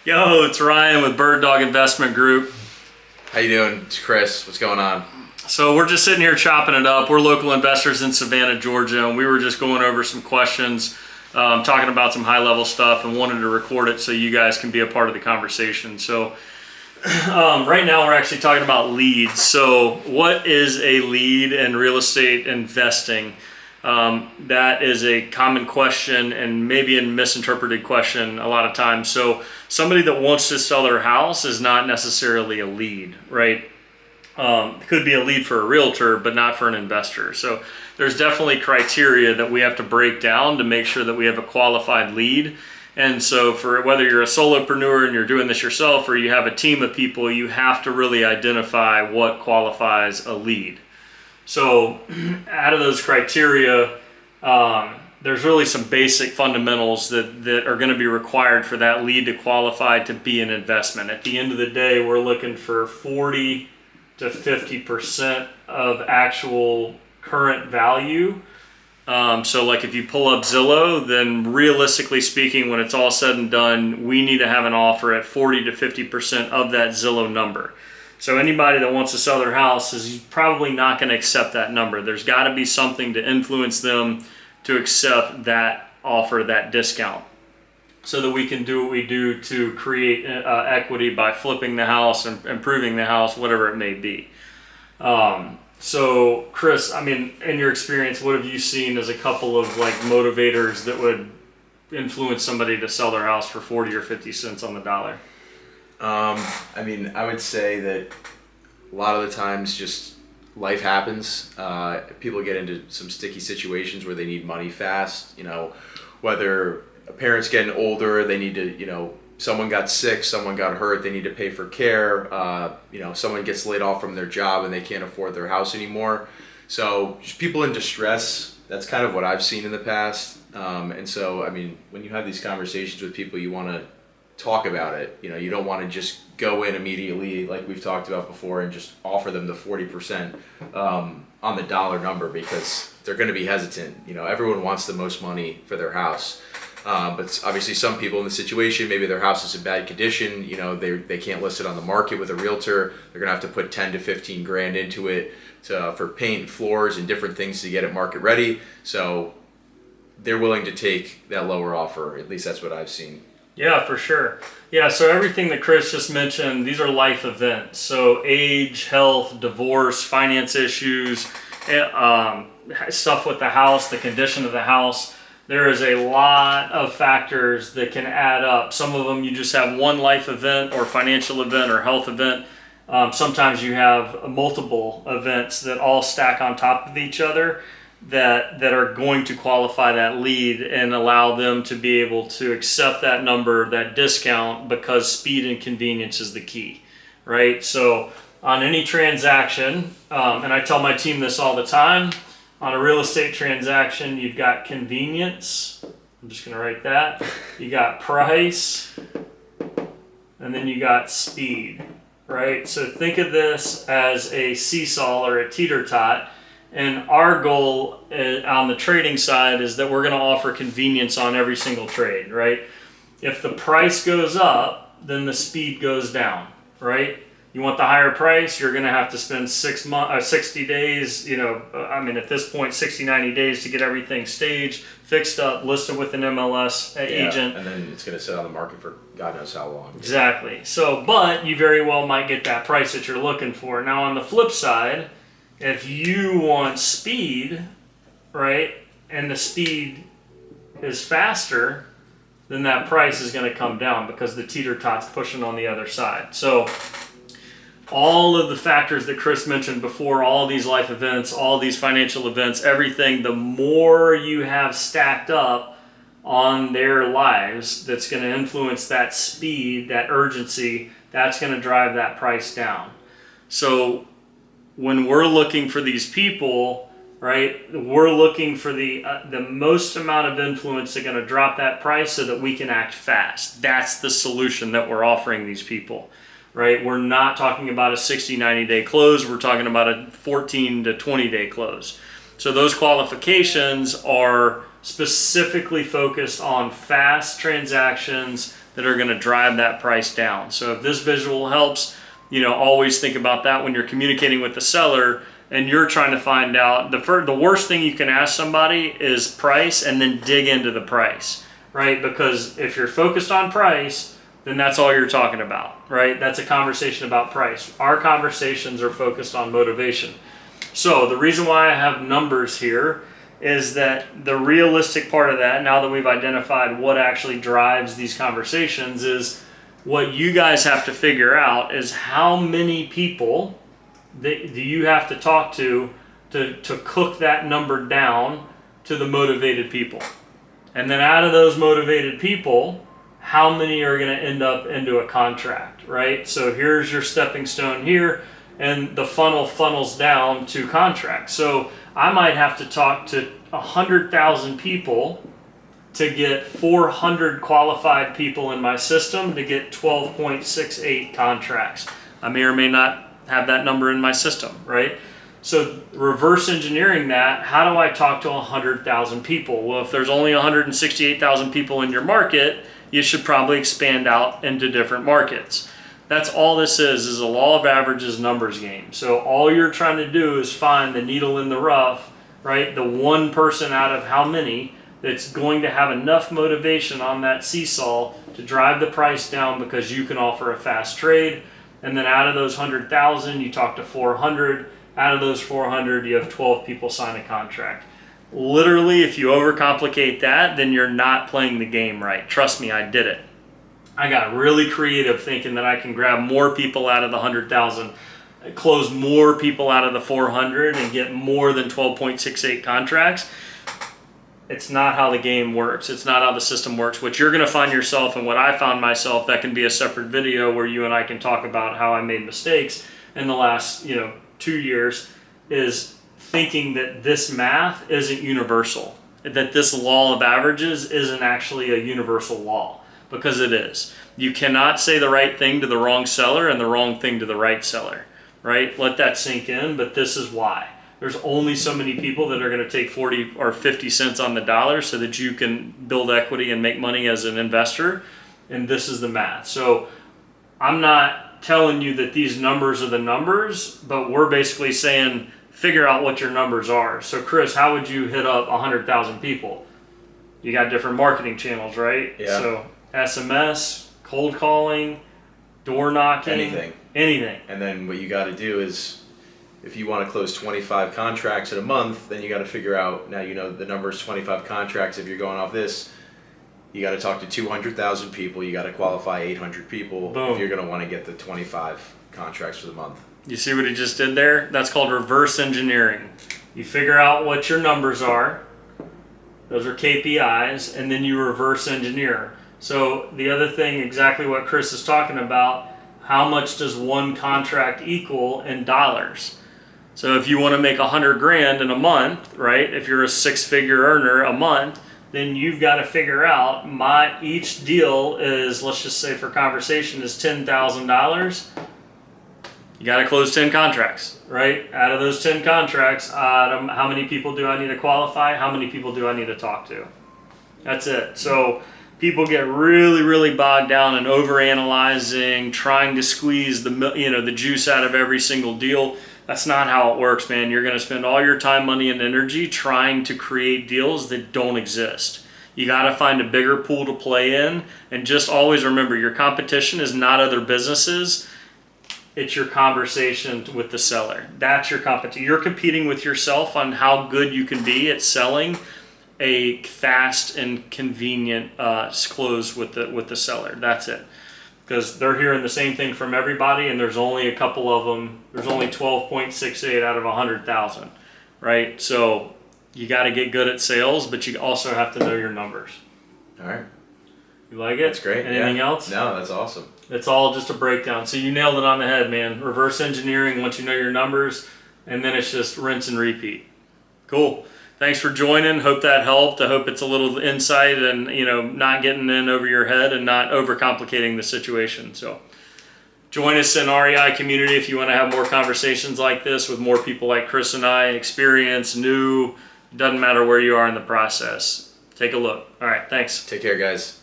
Yo, it's Ryan with Bird Dog Investment Group. How you doing? It's Chris. What's going on? So we're just sitting here chopping it up. We're local investors in Savannah, Georgia, and we were just going over some questions, talking about some high-level stuff, and wanted to record it so you guys can be a part of the conversation. So right now we're actually talking about leads. So what is a lead in real estate investing? That is a common question and maybe a misinterpreted question a lot of times. So somebody that wants to sell their house is not necessarily a lead, right? It could be a lead for a realtor, but not for an investor. So there's definitely criteria that we have to break down to make sure that we have a qualified lead. And so for whether you're a solopreneur and you're doing this yourself or you have a team of people, you have to really identify what qualifies a lead. So out of those criteria, there's really some basic fundamentals that are going to be required for that lead to qualify to be an investment. At the end of the day, we're looking for 40 to 50% of actual current value. So like if you pull up Zillow, then realistically speaking, when it's all said and done, we need to have an offer at 40 to 50% of that Zillow number. So anybody that wants to sell their house is probably not going to accept that number. There's got to be something to influence them to accept that offer, that discount, so that we can do what we do to create equity by flipping the house and improving the house, whatever it may be. So Chris, I mean, in your experience, what have you seen as a couple of like motivators that would influence somebody to sell their house for 40 or 50 cents on the dollar? I would say that a lot of the times just life happens. People get into some sticky situations where they need money fast. Whether a parent's getting older, they need to, someone got sick, someone got hurt, they need to pay for care. Someone gets laid off from their job and they can't afford their house anymore. So just people in distress, that's kind of what I've seen in the past. And so, when you have these conversations with people, you want to talk about it. You don't want to just go in immediately like we've talked about before and just offer them the 40% on the dollar number, because they're going to be hesitant. Everyone wants the most money for their house, but obviously some people in the situation, maybe their house is in bad condition, they can't list it on the market with a realtor. They're going to have to put 10 to 15 grand into it for paint, floors, and different things to get it market ready. So they're willing to take that lower offer. At least that's what I've seen. Yeah, for sure. Yeah, so everything that Chris just mentioned, these are life events. So age, health, divorce, finance issues, stuff with the house, the condition of the house. There is a lot of factors that can add up. Some of them you just have one life event or financial event or health event. Sometimes you have multiple events that all stack on top of each other that are going to qualify that lead and allow them to be able to accept that number, that discount, because speed and convenience is the key, right? So on any transaction, and I tell my team this all the time, on a real estate transaction, you've got convenience. I'm just going to write that. You got price, and then you got speed, right? So think of this as a seesaw or a teeter-tot. And our goal on the trading side is that we're going to offer convenience on every single trade, right? If the price goes up, then the speed goes down, right? You want the higher price, you're going to have to spend 60 days, at this point, 60, 90 days to get everything staged, fixed up, listed with an MLS agent. And then it's going to sit on the market for God knows how long. Exactly. So, but you very well might get that price that you're looking for. Now, on the flip side, if you want speed, right, and the speed is faster, then that price is going to come down because the teeter-tot's pushing on the other side. So all of the factors that Chris mentioned before, all these life events, all these financial events, everything, the more you have stacked up on their lives, that's going to influence that speed, that urgency, that's going to drive that price down. So when we're looking for these people, right, we're looking for the most amount of influence that's going to drop that price so that we can act fast. That's the solution that we're offering these people, right? We're not talking about a 60, 90-day close. We're talking about a 14 to 20-day close. So those qualifications are specifically focused on fast transactions that are going to drive that price down. So if this visual helps, always think about that when you're communicating with the seller and you're trying to find out. The worst thing you can ask somebody is price, and then dig into the price, right? Because if you're focused on price, then that's all you're talking about, right? That's a conversation about price. Our conversations are focused on motivation. So the reason why I have numbers here is that the realistic part of that, now that we've identified what actually drives these conversations, is what you guys have to figure out is how many people do you have to talk to cook that number down to the motivated people. And then out of those motivated people, how many are going to end up into a contract, right? So here's your stepping stone here, and the funnel funnels down to contracts. So I might have to talk to 100,000 people to get 400 qualified people in my system to get 12.68 contracts. I may or may not have that number in my system, right? So reverse engineering that, how do I talk to 100,000 people? Well, if there's only 168,000 people in your market, you should probably expand out into different markets. That's all this is a law of averages numbers game. So all you're trying to do is find the needle in the rough, right? The one person out of how many that's going to have enough motivation on that seesaw to drive the price down because you can offer a fast trade. And then out of those 100,000, you talk to 400. Out of those 400, you have 12 people sign a contract. Literally, if you overcomplicate that, then you're not playing the game right. Trust me, I did it. I got really creative thinking that I can grab more people out of the 100,000, close more people out of the 400, and get more than 12.68 contracts. It's not how the game works. It's not how the system works. What you're going to find yourself, and what I found myself, that can be a separate video where you and I can talk about how I made mistakes in the last 2 years, is thinking that this math isn't universal, that this law of averages isn't actually a universal law, because it is. You cannot say the right thing to the wrong seller and the wrong thing to the right seller, right? Let that sink in, but this is why. There's only so many people that are going to take 40 or 50 cents on the dollar so that you can build equity and make money as an investor, and this is the math. So I'm not telling you that these numbers are the numbers, but we're basically saying figure out what your numbers are. So Chris, how would you hit up 100,000 people? You got different marketing channels, right? Yeah. So SMS, cold calling, door knocking, anything. And then what you got to do is, if you want to close 25 contracts in a month, then you got to figure out, now the number is 25 contracts. If you're going off this, you got to talk to 200,000 people. You got to qualify 800 people. Boom. If you're going to want to get the 25 contracts for the month. You see what he just did there? That's called reverse engineering. You figure out what your numbers are. Those are KPIs, and then you reverse engineer. So the other thing, exactly what Chris is talking about, how much does one contract equal in dollars? So if you want to make 100 grand in a month, right? If you're a six-figure earner a month, then you've got to figure out each deal is, let's just say for conversation, is $10,000. You got to close 10 contracts, right? Out of those 10 contracts, how many people do I need to qualify? How many people do I need to talk to? That's it. So people get really, really bogged down in overanalyzing, trying to squeeze the juice out of every single deal. That's not how it works, man. You're going to spend all your time, money, and energy trying to create deals that don't exist. You got to find a bigger pool to play in, and just always remember, your competition is not other businesses. It's your conversation with the seller. That's your competition. You're competing with yourself on how good you can be at selling a fast and convenient close with the seller. That's it. Because they're hearing the same thing from everybody, and there's only a couple of them. There's only 12.68 out of 100,000, right? So you got to get good at sales, but you also have to know your numbers. All right. You like it? That's great. Anything else? No, that's awesome. It's all just a breakdown. So you nailed it on the head, man. Reverse engineering once you know your numbers, and then it's just rinse and repeat. Cool. Thanks for joining. Hope that helped. I hope it's a little insight and, not getting in over your head and not overcomplicating the situation. So join us in REI community if you want to have more conversations like this with more people like Chris and I, experience, new, doesn't matter where you are in the process. Take a look. All right. Thanks. Take care, guys.